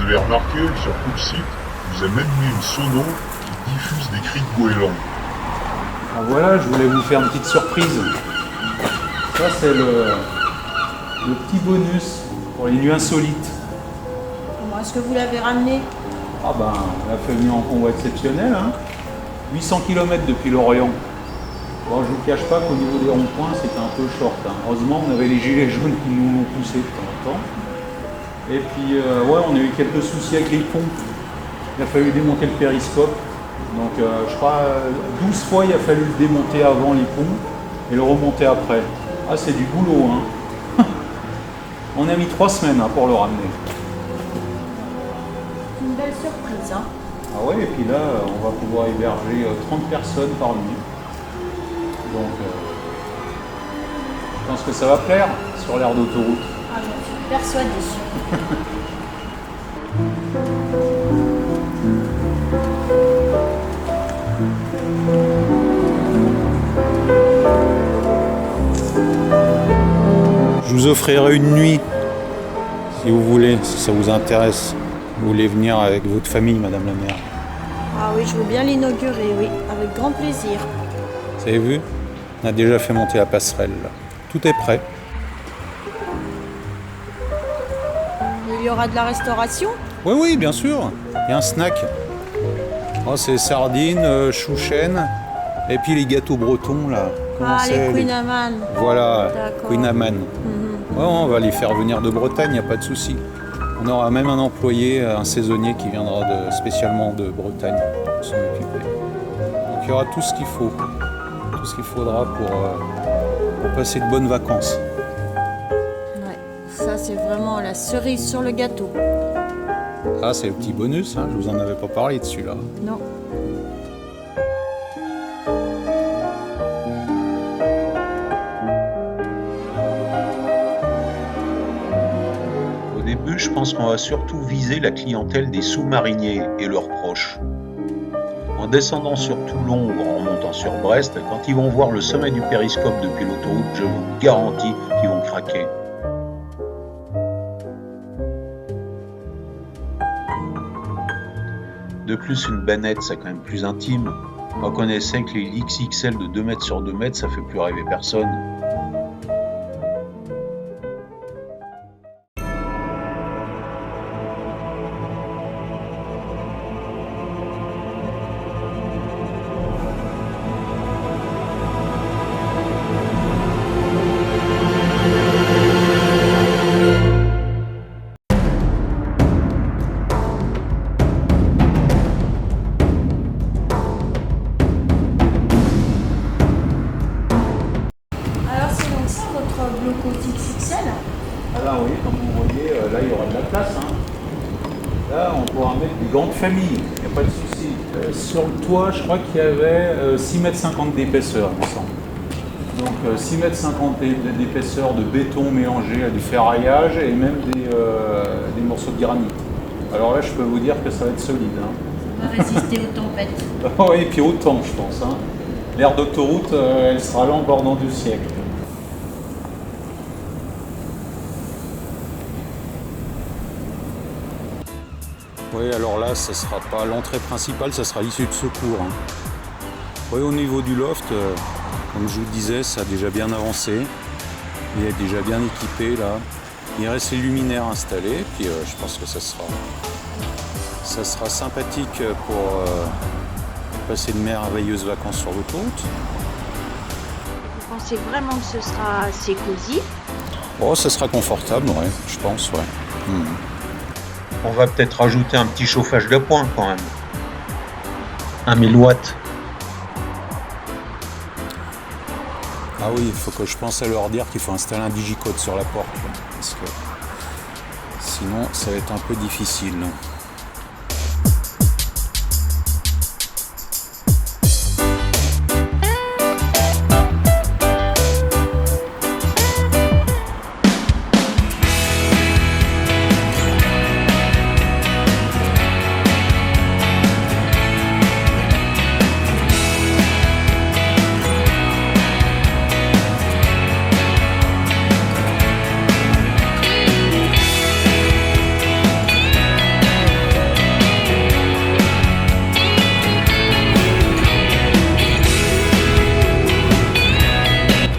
avez remarqué, sur tout le site, vous avez même mis une sono qui diffuse des cris de goéland. Ah voilà, je voulais vous faire une petite surprise. Ça, c'est le petit bonus pour les nuits insolites. Comment est-ce que vous l'avez ramené? Ah ben, on a fait venir en convoi exceptionnel, hein. 800 km depuis l'Orient. Bon, je ne vous cache pas qu'au niveau des ronds-points, c'était un peu short, hein. Heureusement, on avait les gilets jaunes qui nous l'ont poussé de temps en temps. Et puis, ouais, on a eu quelques soucis avec les ponts. Il a fallu démonter le périscope. Donc, je crois, 12 fois, il a fallu le démonter avant les ponts et le remonter après. Ah, c'est du boulot, hein. On a mis 3 semaines, hein, pour le ramener. Une belle surprise, hein. Ah ouais, et puis là, on va pouvoir héberger 30 personnes par nuit. Donc, je pense que ça va plaire sur l'aire d'autoroute. Ah, j'en suis persuadée. Je vous offrirai une nuit, si vous voulez, si ça vous intéresse. Vous voulez venir avec votre famille, Madame la maire. Ah oui, je veux bien l'inaugurer, oui, avec grand plaisir. Vous avez vu? On a déjà fait monter la passerelle, là. Tout est prêt. Il y aura de la restauration? Oui, oui, bien sûr. Il y a un snack. Oh, c'est sardines, chouchen, et puis les gâteaux bretons, là. Comment Ah, c'est, les Queen Amman. Voilà, D'accord. Queen Amman. Ouais, on va les faire venir de Bretagne, il n'y a pas de souci. On aura même un employé, un saisonnier qui viendra spécialement de Bretagne pour s'en occuper. Donc il y aura tout ce qu'il faut, tout ce qu'il faudra pour passer de bonnes vacances. Ouais, ça c'est vraiment la cerise sur le gâteau. Ah, c'est le petit bonus, hein, je vous en avais pas parlé de celui-là. Non. Au début, je pense qu'on va surtout viser la clientèle des sous-mariniers et leurs proches. En descendant sur Toulon ou en remontant sur Brest, quand ils vont voir le sommet du périscope depuis l'autoroute, je vous garantis qu'ils vont craquer. De plus, une bannette, c'est quand même plus intime. Moi, qu'on essaie que les XXL de 2 mètres sur 2 mètres, ça fait plus rêver personne. Alors c'est donc ça votre bloco XXL? Ah là, oui, comme vous voyez, là, il y aura de la place, hein. Là, on pourra mettre des grandes familles, il n'y a pas de souci. Sur le toit, je crois qu'il y avait 6,50 m d'épaisseur, il me semble. Donc 6,50 m d'épaisseur de béton mélangé à du ferraillage et même des morceaux de granit. Alors là, je peux vous dire que ça va être solide, hein. Ça va résister aux tempêtes. Oui, et puis autant, je pense, hein. L'aire d'autoroute, elle sera là encore dans 2 siècles. Oui, alors là, ça sera pas l'entrée principale, ça sera l'issue de secours, hein. Oui, au niveau du loft, comme je vous le disais, ça a déjà bien avancé. Il est déjà bien équipé, là. Il reste les luminaires installés, puis je pense que ça sera sympathique pour passer de merveilleuses vacances sur l'autoroute. Vous pensez vraiment que ce sera assez cosy? Oh, ça sera confortable, ouais, je pense, ouais. On va peut-être rajouter un petit chauffage de pointe quand même. 1000 watts. Ah oui, il faut que je pense à leur dire qu'il faut installer un digicode sur la porte, là, parce que sinon ça va être un peu difficile.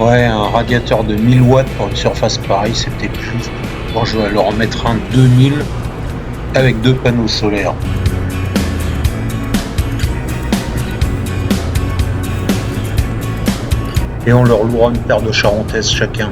Ouais, un radiateur de 1000 watts pour une surface pareille, c'est peut-être juste. Bon, je vais leur en mettre un 2000 avec 2 panneaux solaires. Et on leur louera une paire de charentaises chacun.